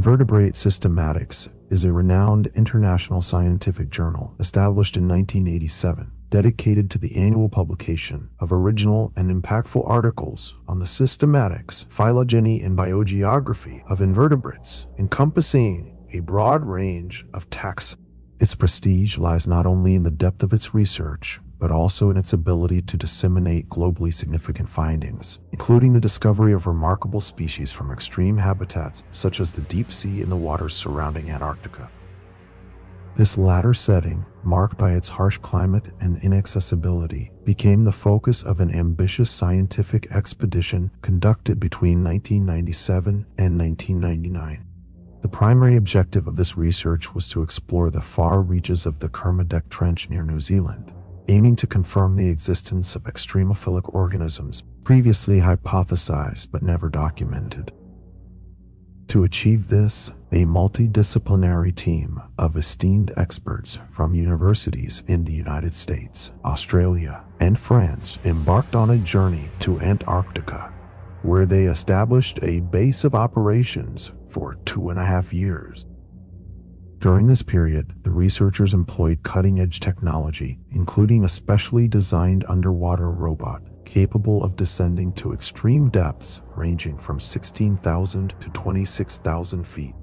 Invertebrate Systematics is a renowned international scientific journal established in 1987, dedicated to the annual publication of original and impactful articles on the systematics, phylogeny, and biogeography of invertebrates, encompassing a broad range of taxa. Its prestige lies not only in the depth of its research, but also in its ability to disseminate globally significant findings, including the discovery of remarkable species from extreme habitats such as the deep sea and the waters surrounding Antarctica. This latter setting, marked by its harsh climate and inaccessibility, became the focus of an ambitious scientific expedition conducted between 1997 and 1999. The primary objective of this research was to explore the far reaches of the Kermadec Trench near New Zealand, aiming to confirm the existence of extremophilic organisms previously hypothesized but never documented. To achieve this, a multidisciplinary team of esteemed experts from universities in the United States, Australia, and France embarked on a journey to Antarctica, where they established a base of operations for 2.5 years. During this period, the researchers employed cutting-edge technology, including a specially designed underwater robot capable of descending to extreme depths ranging from 16,000 to 26,000 feet.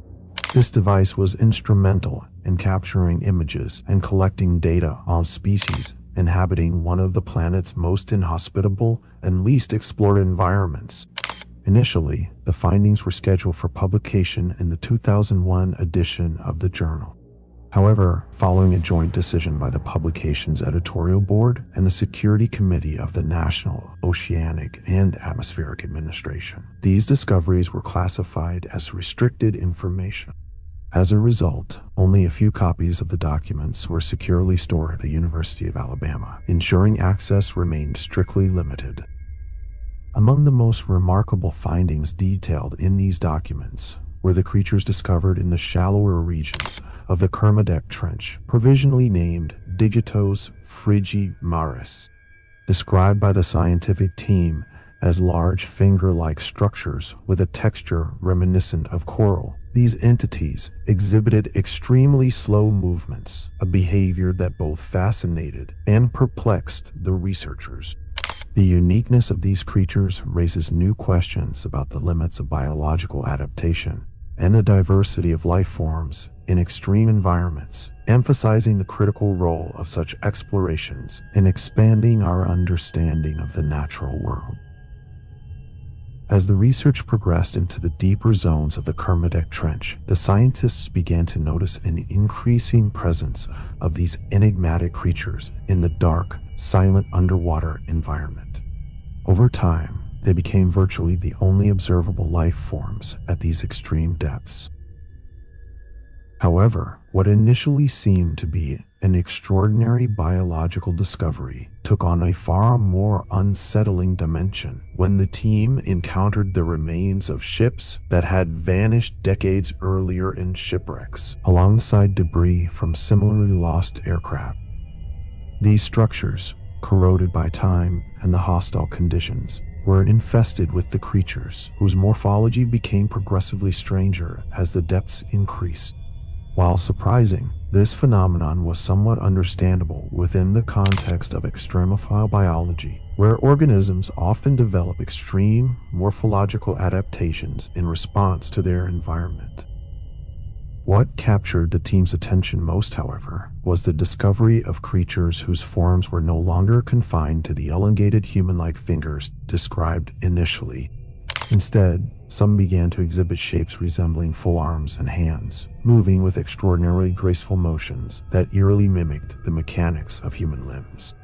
This device was instrumental in capturing images and collecting data on species inhabiting one of the planet's most inhospitable and least explored environments. Initially, the findings were scheduled for publication in the 2001 edition of the journal. However, following a joint decision by the publication's editorial board and the Security Committee of the National Oceanic and Atmospheric Administration, these discoveries were classified as restricted information. As a result, only a few copies of the documents were securely stored at the University of Alabama, ensuring access remained strictly limited. Among the most remarkable findings detailed in these documents were the creatures discovered in the shallower regions of the Kermadec Trench, provisionally named Digitos frigimaris, described by the scientific team as large finger-like structures with a texture reminiscent of coral. These entities exhibited extremely slow movements, a behavior that both fascinated and perplexed the researchers. The uniqueness of these creatures raises new questions about the limits of biological adaptation and the diversity of life forms in extreme environments, emphasizing the critical role of such explorations in expanding our understanding of the natural world. As the research progressed into the deeper zones of the Kermadec Trench, the scientists began to notice an increasing presence of these enigmatic creatures in the dark, silent underwater environment. Over time, they became virtually the only observable life forms at these extreme depths. However, what initially seemed to be an extraordinary biological discovery took on a far more unsettling dimension when the team encountered the remains of ships that had vanished decades earlier in shipwrecks, alongside debris from similarly lost aircraft. These structures, corroded by time and the hostile conditions, were infested with the creatures, whose morphology became progressively stranger as the depths increased. While surprising, this phenomenon was somewhat understandable within the context of extremophile biology, where organisms often develop extreme morphological adaptations in response to their environment. What captured the team's attention most, however, was the discovery of creatures whose forms were no longer confined to the elongated human-like fingers described initially. Instead, some began to exhibit shapes resembling full arms and hands, moving with extraordinarily graceful motions that eerily mimicked the mechanics of human limbs.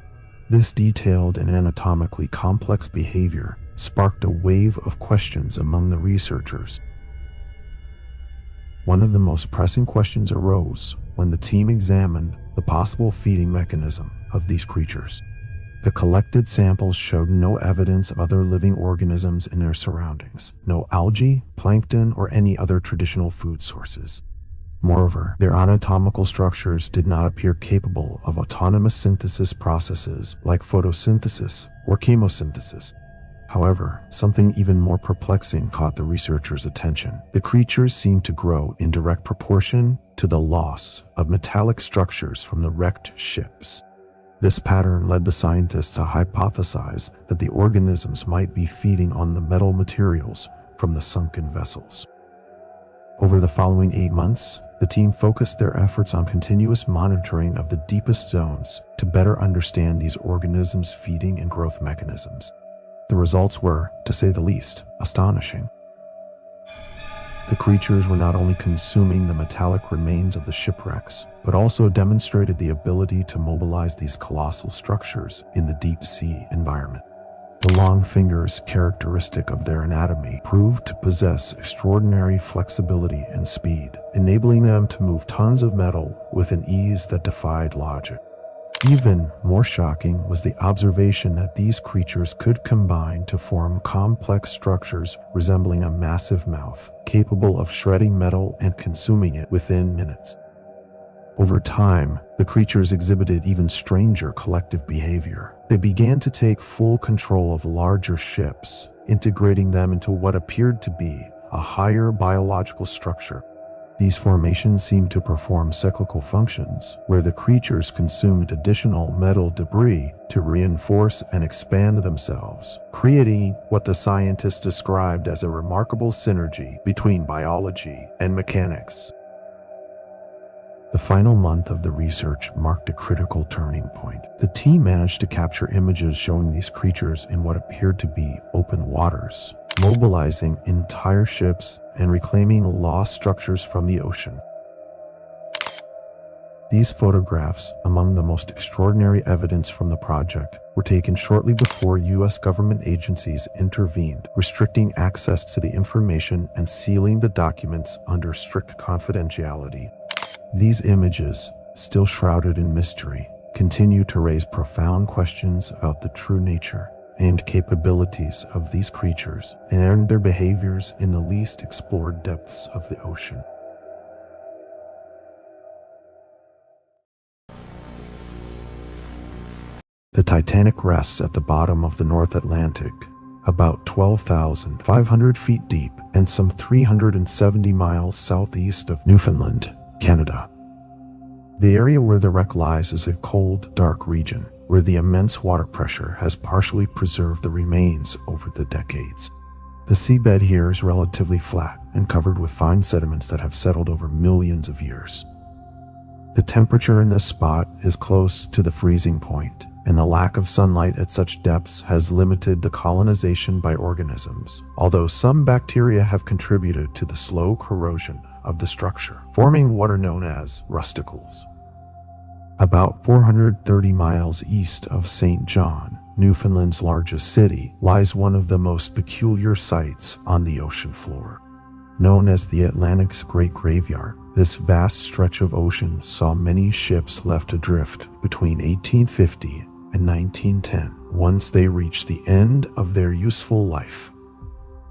This detailed and anatomically complex behavior sparked a wave of questions among the researchers. One of the most pressing questions arose when the team examined the possible feeding mechanism of these creatures. The collected samples showed no evidence of other living organisms in their surroundings, no algae, plankton, or any other traditional food sources. Moreover, their anatomical structures did not appear capable of autonomous synthesis processes like photosynthesis or chemosynthesis. However, something even more perplexing caught the researchers' attention. The creatures seemed to grow in direct proportion to the loss of metallic structures from the wrecked ships. This pattern led the scientists to hypothesize that the organisms might be feeding on the metal materials from the sunken vessels. Over the following 8 months, the team focused their efforts on continuous monitoring of the deepest zones to better understand these organisms' feeding and growth mechanisms. The results were, to say the least, astonishing. The creatures were not only consuming the metallic remains of the shipwrecks, but also demonstrated the ability to mobilize these colossal structures in the deep sea environment. The long fingers, characteristic of their anatomy, proved to possess extraordinary flexibility and speed, enabling them to move tons of metal with an ease that defied logic. Even more shocking was the observation that these creatures could combine to form complex structures resembling a massive mouth, capable of shredding metal and consuming it within minutes. Over time, the creatures exhibited even stranger collective behavior. They began to take full control of larger ships, integrating them into what appeared to be a higher biological structure. These formations seemed to perform cyclical functions, where the creatures consumed additional metal debris to reinforce and expand themselves, creating what the scientists described as a remarkable synergy between biology and mechanics. The final month of the research marked a critical turning point. The team managed to capture images showing these creatures in what appeared to be open waters, mobilizing entire ships and reclaiming lost structures from the ocean. These photographs, among the most extraordinary evidence from the project, were taken shortly before U.S. government agencies intervened, restricting access to the information and sealing the documents under strict confidentiality. These images, still shrouded in mystery, continue to raise profound questions about the true nature and capabilities of these creatures and their behaviors in the least explored depths of the ocean. The Titanic rests at the bottom of the North Atlantic, about 12,500 feet deep and some 370 miles southeast of Newfoundland, Canada. The area where the wreck lies is a cold, dark region where the immense water pressure has partially preserved the remains over the decades. The seabed here is relatively flat and covered with fine sediments that have settled over millions of years. The temperature in this spot is close to the freezing point, and the lack of sunlight at such depths has limited the colonization by organisms, although some bacteria have contributed to the slow corrosion of the structure, forming what are known as rusticles. About 430 miles east of St. John, Newfoundland's largest city, lies one of the most peculiar sites on the ocean floor. Known as the Atlantic's Great Graveyard, this vast stretch of ocean saw many ships left adrift between 1850 and 1910, once they reached the end of their useful life.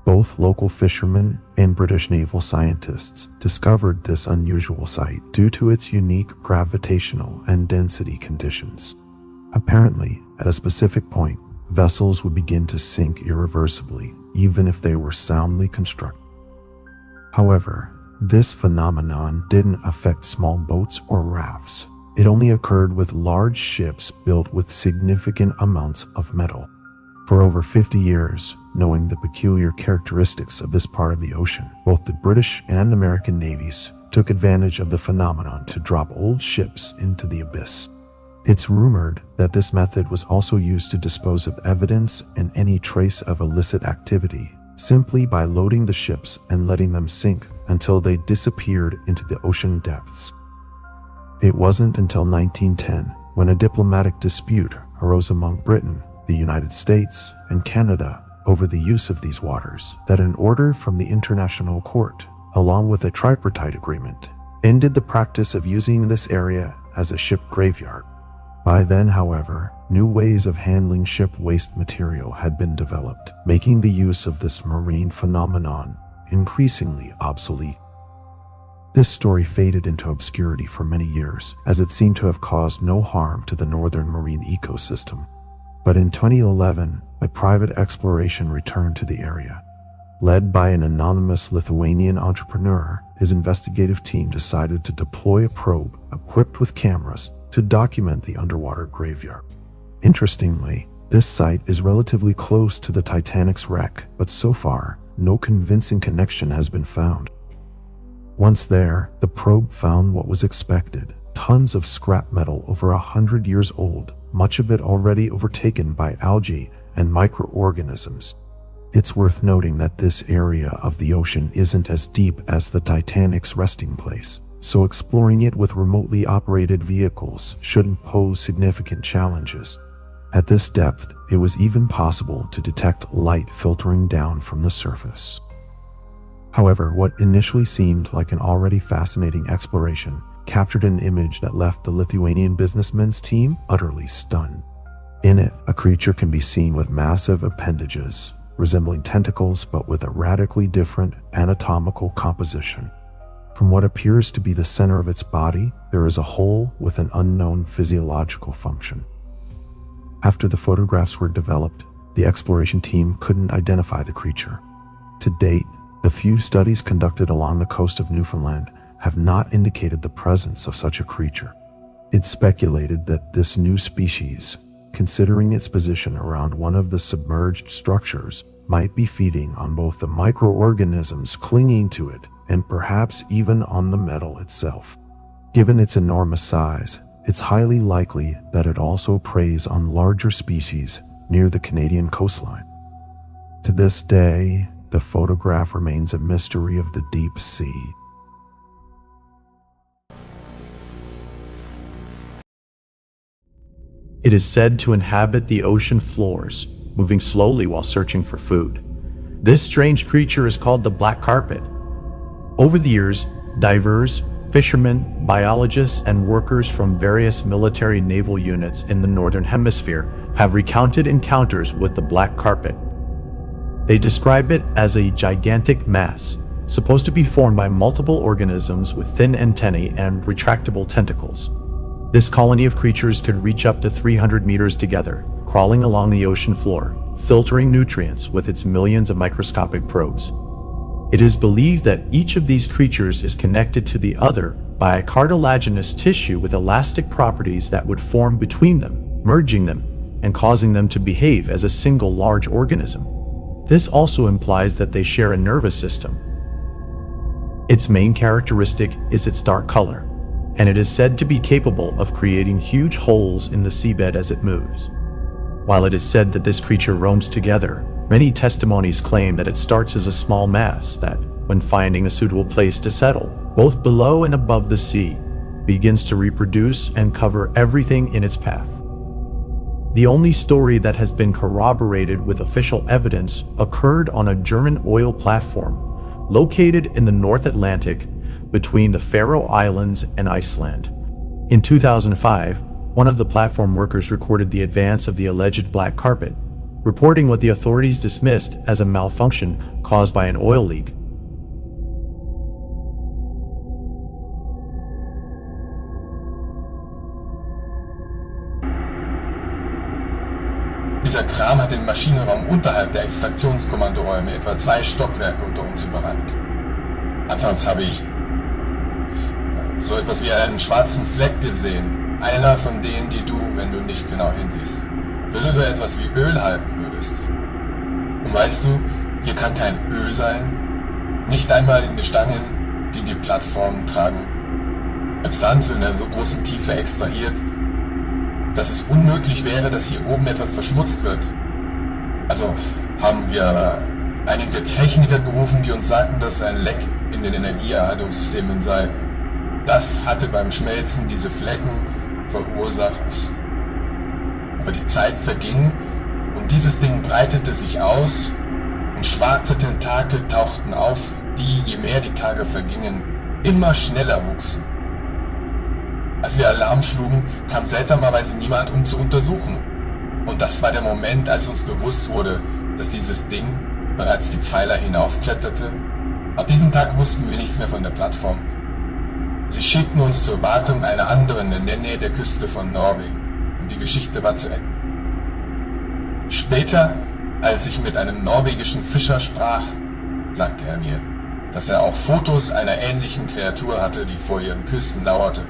Both local fishermen and British naval scientists discovered this unusual site due to its unique gravitational and density conditions. Apparently, at a specific point, vessels would begin to sink irreversibly, even if they were soundly constructed. However, this phenomenon didn't affect small boats or rafts. It only occurred with large ships built with significant amounts of metal. For over 50 years, knowing the peculiar characteristics of this part of the ocean, both the British and American navies took advantage of the phenomenon to drop old ships into the abyss. It's rumored that this method was also used to dispose of evidence and any trace of illicit activity, simply by loading the ships and letting them sink until they disappeared into the ocean depths. It wasn't until 1910, when a diplomatic dispute arose among Britain, the United States, and Canada over the use of these waters, that an order from the International Court, along with a tripartite agreement, ended the practice of using this area as a ship graveyard. By then, however, new ways of handling ship waste material had been developed, making the use of this marine phenomenon increasingly obsolete. This story faded into obscurity for many years, as it seemed to have caused no harm to the northern marine ecosystem. But in 2011, a private exploration returned to the area. Led by an anonymous Lithuanian entrepreneur, his investigative team decided to deploy a probe equipped with cameras to document the underwater graveyard. Interestingly, this site is relatively close to the Titanic's wreck, but so far, no convincing connection has been found. Once there, the probe found what was expected: tons of scrap metal over 100 years old, much of it already overtaken by algae and microorganisms. It's worth noting that this area of the ocean isn't as deep as the Titanic's resting place, so exploring it with remotely operated vehicles shouldn't pose significant challenges. At this depth, it was even possible to detect light filtering down from the surface. However, what initially seemed like an already fascinating exploration captured an image that left the Lithuanian businessman's team utterly stunned. In it, a creature can be seen with massive appendages, resembling tentacles but with a radically different anatomical composition. From what appears to be the center of its body, there is a hole with an unknown physiological function. After the photographs were developed, the exploration team couldn't identify the creature. To date, the few studies conducted along the coast of Newfoundland have not indicated the presence of such a creature. It's speculated that this new species, considering its position around one of the submerged structures, might be feeding on both the microorganisms clinging to it and perhaps even on the metal itself. Given its enormous size, it's highly likely that it also preys on larger species near the Canadian coastline. To this day, the photograph remains a mystery of the deep sea. It is said to inhabit the ocean floors, moving slowly while searching for food. This strange creature is called the black carpet. Over the years, divers, fishermen, biologists, and workers from various military naval units in the Northern Hemisphere have recounted encounters with the black carpet. They describe it as a gigantic mass, supposed to be formed by multiple organisms with thin antennae and retractable tentacles. This colony of creatures could reach up to 300 meters together, crawling along the ocean floor, filtering nutrients with its millions of microscopic probes. It is believed that each of these creatures is connected to the other by a cartilaginous tissue with elastic properties that would form between them, merging them, and causing them to behave as a single large organism. This also implies that they share a nervous system. Its main characteristic is its dark color, and it is said to be capable of creating huge holes in the seabed as it moves. While it is said that this creature roams together, many testimonies claim that it starts as a small mass that, when finding a suitable place to settle, both below and above the sea, begins to reproduce and cover everything in its path. The only story that has been corroborated with official evidence occurred on a German oil platform located in the North Atlantic between the Faroe Islands and Iceland. In 2005, one of the platform workers recorded the advance of the alleged black carpet, reporting what the authorities dismissed as a malfunction caused by an oil leak. Dieser Kram hat den Maschinenraum unterhalb der Extraktionskommandoräume etwa 2 Stockwerke unter uns überrannt. Anfangs habe ich so etwas wie einen schwarzen Fleck gesehen. Einer von denen, die du, wenn du nicht genau hinsiehst, würde so etwas wie Öl halten würdest. Und weißt du, hier kann kein Öl sein, nicht einmal in den Stangen, die die Plattformen tragen. Substanz in einer so großen Tiefe extrahiert, dass es unmöglich wäre, dass hier oben etwas verschmutzt wird. Also haben wir einige Techniker gerufen, die uns sagten, dass ein Leck in den Energieerhaltungssystemen sei. Das hatte beim Schmelzen diese Flecken verursacht. Aber die Zeit verging und dieses Ding breitete sich aus und schwarze Tentakel tauchten auf, die, je mehr die Tage vergingen, immer schneller wuchsen. Als wir Alarm schlugen, kam seltsamerweise niemand, um zu untersuchen. Und das war der Moment, als uns bewusst wurde, dass dieses Ding bereits die Pfeiler hinaufkletterte. Ab diesem Tag wussten wir nichts mehr von der Plattform. Sie schickten uns zur Wartung einer anderen in der Nähe der Küste von Norwegen. Und die Geschichte war zu Ende. Später, als ich mit einem norwegischen Fischer sprach, sagte er mir, dass er auch Fotos einer ähnlichen Kreatur hatte, die vor ihren Küsten lauerte.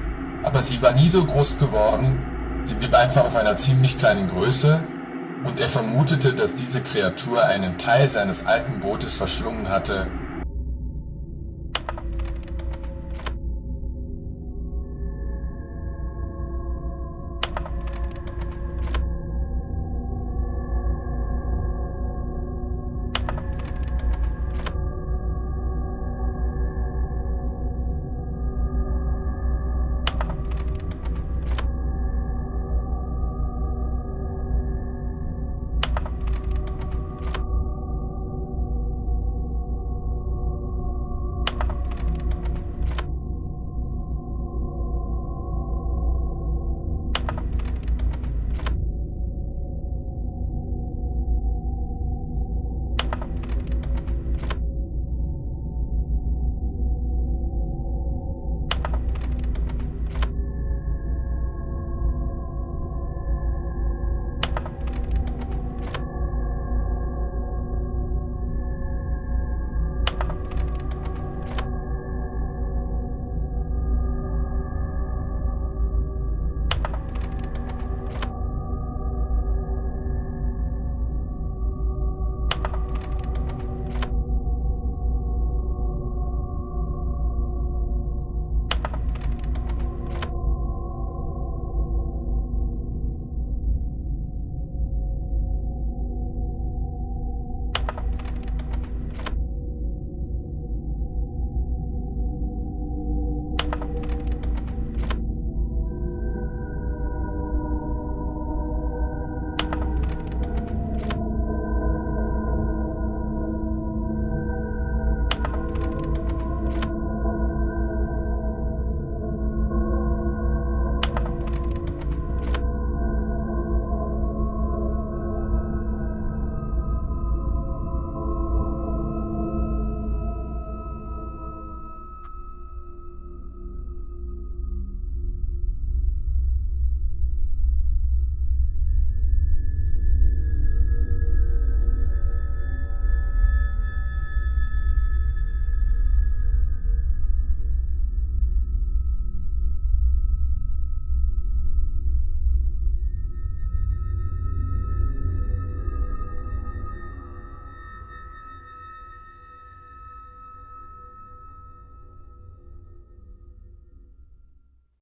Aber sie war nie so groß geworden, sie blieb einfach auf einer ziemlich kleinen Größe und er vermutete, dass diese Kreatur einen Teil seines alten Bootes verschlungen hatte